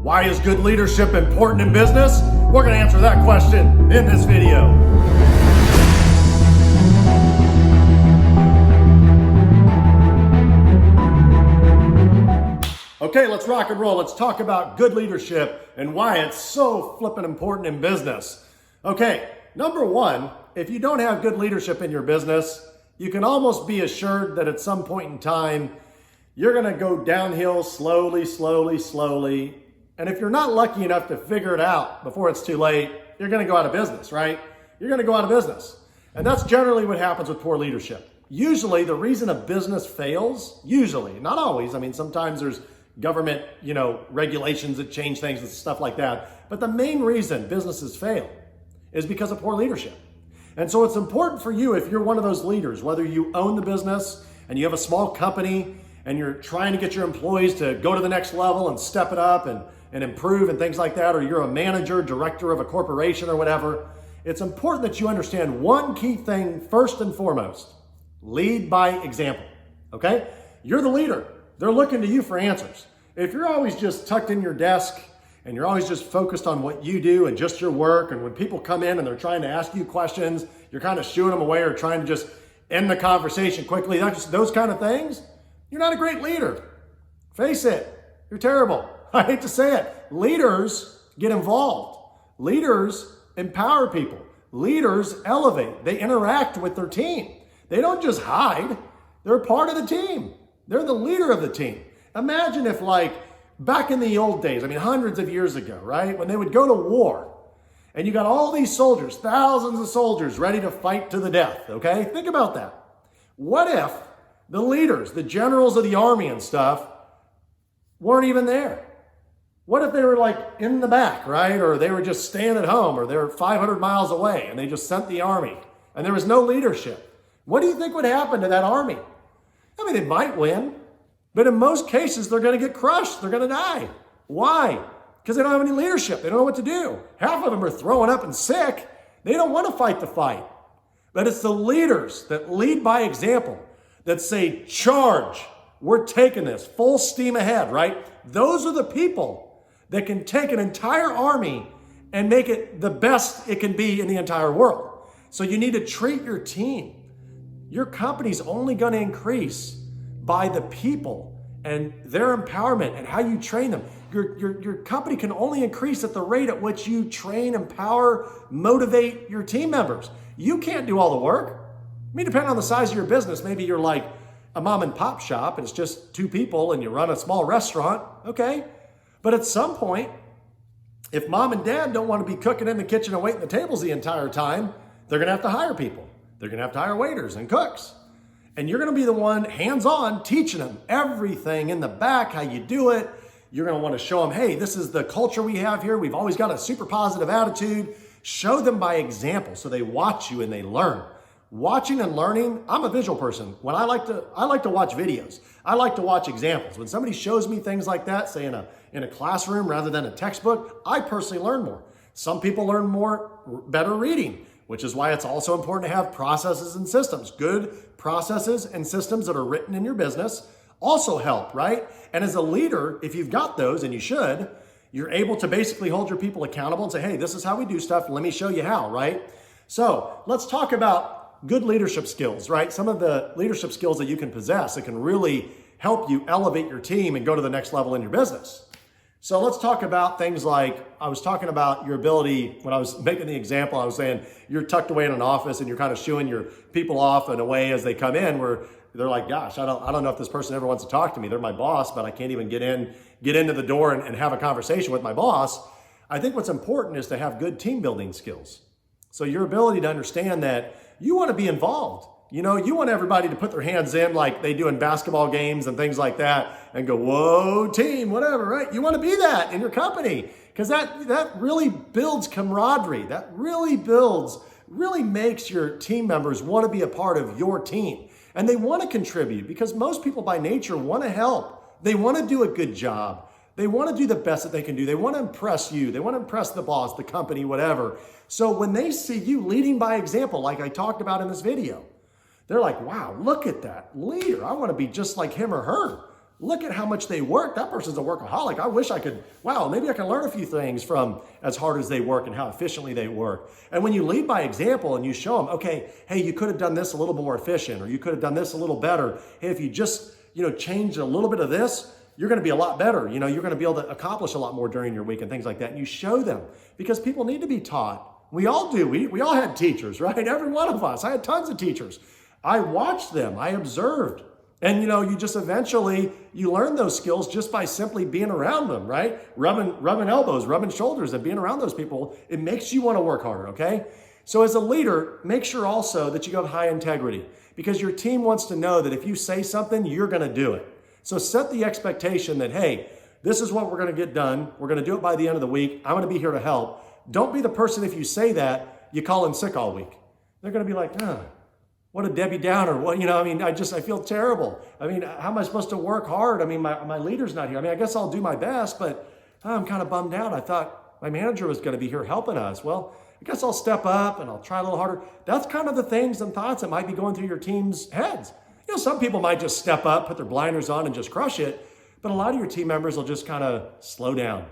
Why is good leadership important in business? We're going to answer that question in this video. Okay, let's rock and roll. Let's talk about good leadership and why it's so flippin' important in business. Okay, number one, if you don't have good leadership in your business, you can almost be assured that at some point in time, you're going to go downhill slowly. And if you're not lucky enough to figure it out before it's too late, you're going to go out of business, right? You're going to go out of business. And that's generally what happens with poor leadership. Usually the reason a business fails, usually, not always. I mean, sometimes there's government, regulations that change things and stuff like that. But the main reason businesses fail is because of poor leadership. And so it's important for you, if you're one of those leaders, whether you own the business and you have a small company and you're trying to get your employees to go to the next level and step it up and improve and things like that, or you're a manager, director of a corporation or whatever, it's important that you understand one key thing first and foremost. Lead by example, okay? You're the leader. They're looking to you for answers. If you're always just tucked in your desk and you're always just focused on what you do and just your work, and when people come in and they're trying to ask you questions, you're kind of shooing them away or trying to just end the conversation quickly, those kind of things, you're not a great leader. Face it, you're terrible. I hate to say it. Leaders get involved. Leaders empower people. Leaders elevate. They interact with their team. They don't just hide. They're part of the team. They're the leader of the team. Imagine if, like, back in the old days, hundreds of years ago, right? When they would go to war and you got all these soldiers, thousands of soldiers ready to fight to the death, okay? Think about that. What if the leaders, the generals of the army and stuff, weren't even there? What if they were like in the back, right? Or they were just staying at home, or they were 500 miles away and they just sent the army and there was no leadership? What do you think would happen to that army? They might win, but in most cases, they're going to get crushed. They're going to die. Why? Because they don't have any leadership. They don't know what to do. Half of them are throwing up and sick. They don't want to fight the fight. But it's the leaders that lead by example, that say, charge, we're taking this, full steam ahead, right? Those are the people that can take an entire army and make it the best it can be in the entire world. So you need to treat your team. Your company's only going to increase by the people and their empowerment and how you train them. Your company can only increase at the rate at which you train, empower, motivate your team members. You can't do all the work. Depending on the size of your business, maybe you're like a mom and pop shop and it's just two people and you run a small restaurant, okay? But at some point, if mom and dad don't want to be cooking in the kitchen and waiting the tables the entire time, they're going to have to hire people. They're going to have to hire waiters and cooks. And you're going to be the one hands-on teaching them everything in the back, how you do it. You're going to want to show them, hey, this is the culture we have here. We've always got a super positive attitude. Show them by example so they watch you and they learn. Watching and learning, I'm a visual person. When I like to watch videos. I like to watch examples. When somebody shows me things like that, say in a classroom rather than a textbook, I personally learn more. Some people learn better reading, which is why it's also important to have processes and systems. Good processes and systems that are written in your business also help, right? And as a leader, if you've got those, and you should, you're able to basically hold your people accountable and say, hey, this is how we do stuff. Let me show you how, right? So let's talk about good leadership skills, right? Some of the leadership skills that you can possess that can really help you elevate your team and go to the next level in your business. So let's talk about things like, I was talking about your ability, when I was making the example, I was saying you're tucked away in an office and you're kind of shooing your people off in a way as they come in where they're like, gosh, I don't know if this person ever wants to talk to me. They're my boss, but I can't even get into the door and have a conversation with my boss. I think what's important is to have good team building skills. So your ability to understand that you want to be involved. You want everybody to put their hands in like they do in basketball games and things like that and go, whoa, team, whatever, right? You want to be that in your company because that really builds camaraderie. That really makes your team members want to be a part of your team. And they want to contribute because most people by nature want to help. They want to do a good job. They want to do the best that they can do. They want to impress you. They want to impress the boss, the company, whatever. So when they see you leading by example, like I talked about in this video, they're like, wow, look at that leader. I want to be just like him or her. look at how much they work. That person's a workaholic. I wish I could, wow, maybe I can learn a few things from as hard as they work and how efficiently they work. And when you lead by example and you show them, okay, hey, you could have done this a little more efficient, or you could have done this a little better. Hey, if you just, change a little bit of this, you're going to be a lot better. You're going to be able to accomplish a lot more during your week and things like that. And you show them, because people need to be taught. We all do. We all had teachers, right? Every one of us. I had tons of teachers. I watched them. I observed. And, you just eventually, you learn those skills just by simply being around them, right? Rubbing elbows, rubbing shoulders, and being around those people. It makes you want to work harder, okay? So as a leader, make sure also that you have high integrity, because your team wants to know that if you say something, you're going to do it. So set the expectation that, hey, this is what we're going to get done. We're going to do it by the end of the week. I'm going to be here to help. Don't be the person, if you say that, you call in sick all week. They're going to be like, what a Debbie Downer. What, I feel terrible. How am I supposed to work hard? My leader's not here. I guess I'll do my best, but I'm kind of bummed out. I thought my manager was going to be here helping us. Well, I guess I'll step up and I'll try a little harder. That's kind of the things and thoughts that might be going through your team's heads. Some people might just step up, put their blinders on and just crush it. But a lot of your team members will just kind of slow down.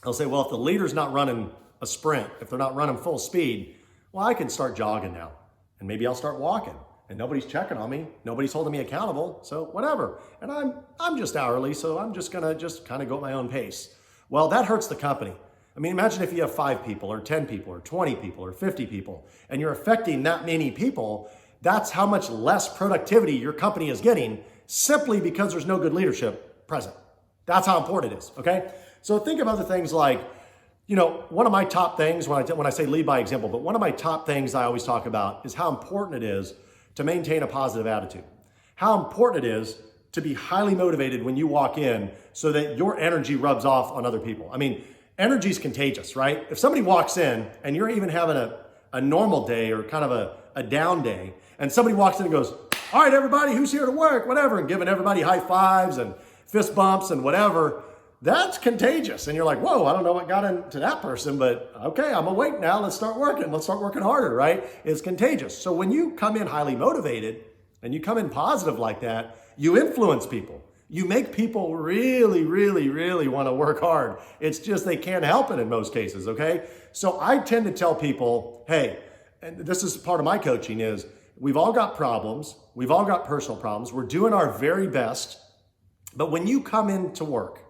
They'll say, well, if the leader's not running a sprint, if they're not running full speed, well, I can start jogging now. And maybe I'll start walking. And nobody's checking on me. Nobody's holding me accountable. So whatever. And I'm just hourly, so I'm just going to kind of go at my own pace. Well, that hurts the company. Imagine if you have 5 people or 10 people or 20 people or 50 people, and you're affecting that many people. That's how much less productivity your company is getting, simply because there's no good leadership present. That's how important it is, okay? So think of other things like, one of my top things when I say lead by example, but one of my top things I always talk about is how important it is to maintain a positive attitude. How important it is to be highly motivated when you walk in so that your energy rubs off on other people. Energy is contagious, right? If somebody walks in and you're even having a normal day or kind of a down day, and somebody walks in and goes, all right, everybody, who's here to work, whatever, and giving everybody high fives and fist bumps and whatever, that's contagious. And you're like, whoa, I don't know what got into that person, but okay, I'm awake now. Let's start working. Let's start working harder, right? It's contagious. So when you come in highly motivated and you come in positive like that, you influence people. You make people really, really, really want to work hard. It's just they can't help it in most cases, okay? So I tend to tell people, hey, and this is part of my coaching, is we've all got problems. We've all got personal problems. We're doing our very best. But when you come into work,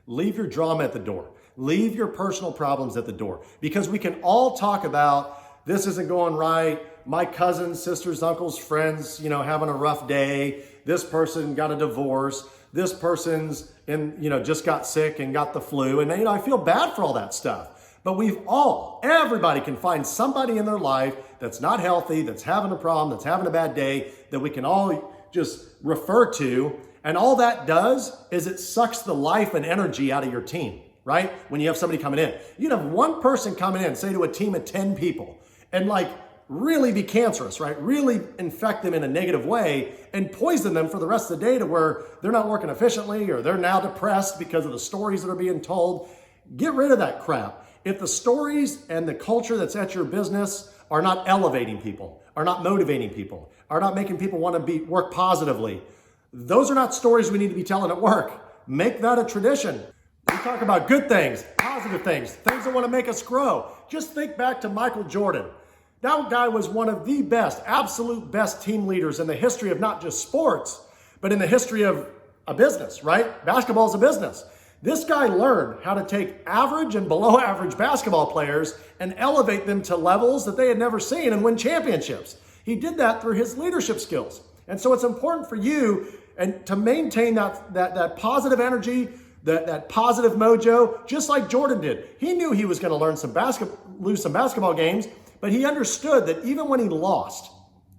leave your drama at the door. Leave your personal problems at the door, because we can all talk about this isn't going right. My cousins, sisters, uncles, friends, having a rough day. This person got a divorce. This person's just got sick and got the flu. And I feel bad for all that stuff. But everybody can find somebody in their life that's not healthy, that's having a problem, that's having a bad day, that we can all just refer to. And all that does is it sucks the life and energy out of your team, right? When you have somebody coming in. You'd have one person coming in, say to a team of 10 people, and really be cancerous, right? Really infect them in a negative way and poison them for the rest of the day to where they're not working efficiently, or they're now depressed because of the stories that are being told. Get rid of that crap. If the stories and the culture that's at your business are not elevating people, are not motivating people, are not making people want to work positively, those are not stories we need to be telling at work. Make that a tradition. We talk about good things, positive things, things that want to make us grow. Just think back to Michael Jordan. That guy was one of the best, absolute best team leaders in the history of not just sports, but in the history of a business, right? Basketball is a business. This guy learned how to take average and below average basketball players and elevate them to levels that they had never seen and win championships. He did that through his leadership skills. And so it's important for you to maintain that positive energy, that positive mojo, just like Jordan did. He knew he was going to lose some basketball games, but he understood that even when he lost,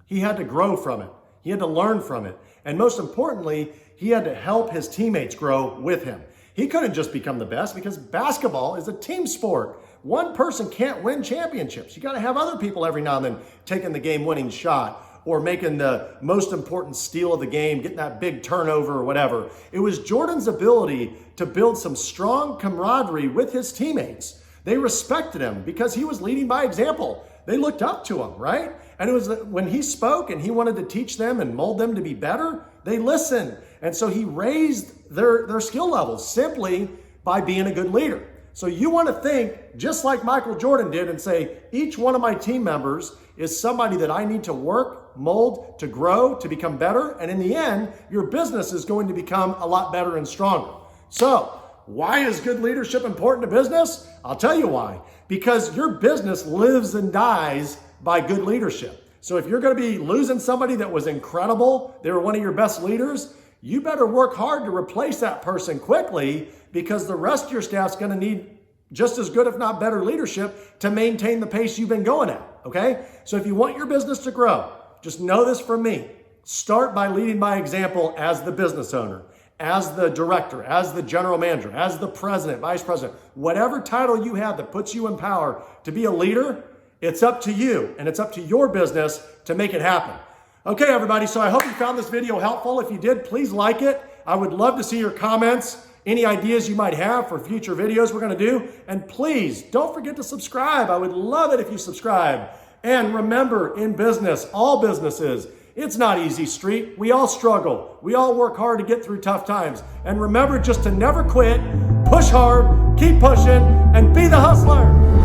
he had to grow from it. He had to learn from it. And most importantly, he had to help his teammates grow with him. He couldn't just become the best, because basketball is a team sport. One person can't win championships. You got to have other people every now and then taking the game-winning shot or making the most important steal of the game, getting that big turnover or whatever. It was Jordan's ability to build some strong camaraderie with his teammates. They respected him because he was leading by example. They looked up to him, right? And it was when he spoke and he wanted to teach them and mold them to be better, they listened. And so he raised their skill levels simply by being a good leader. So you want to think just like Michael Jordan did and say, each one of my team members is somebody that I need to work, mold, to grow, to become better. And in the end, your business is going to become a lot better and stronger. So why is good leadership important to business? I'll tell you why. Because your business lives and dies by good leadership. So if you're going to be losing somebody that was incredible, they were one of your best leaders, you better work hard to replace that person quickly, because the rest of your staff's going to need just as good, if not better, leadership to maintain the pace you've been going at, okay? So if you want your business to grow, just know this from me. Start by leading by example as the business owner, as the director, as the general manager, as the president, vice president, whatever title you have that puts you in power to be a leader, it's up to you and it's up to your business to make it happen. Okay, everybody, so I hope you found this video helpful. If you did, please like it. I would love to see your comments, any ideas you might have for future videos we're going to do. And please don't forget to subscribe. I would love it if you subscribe. And remember, in business, all businesses, it's not easy street. We all struggle. We all work hard to get through tough times. And remember just to never quit, push hard, keep pushing, and be the hustler.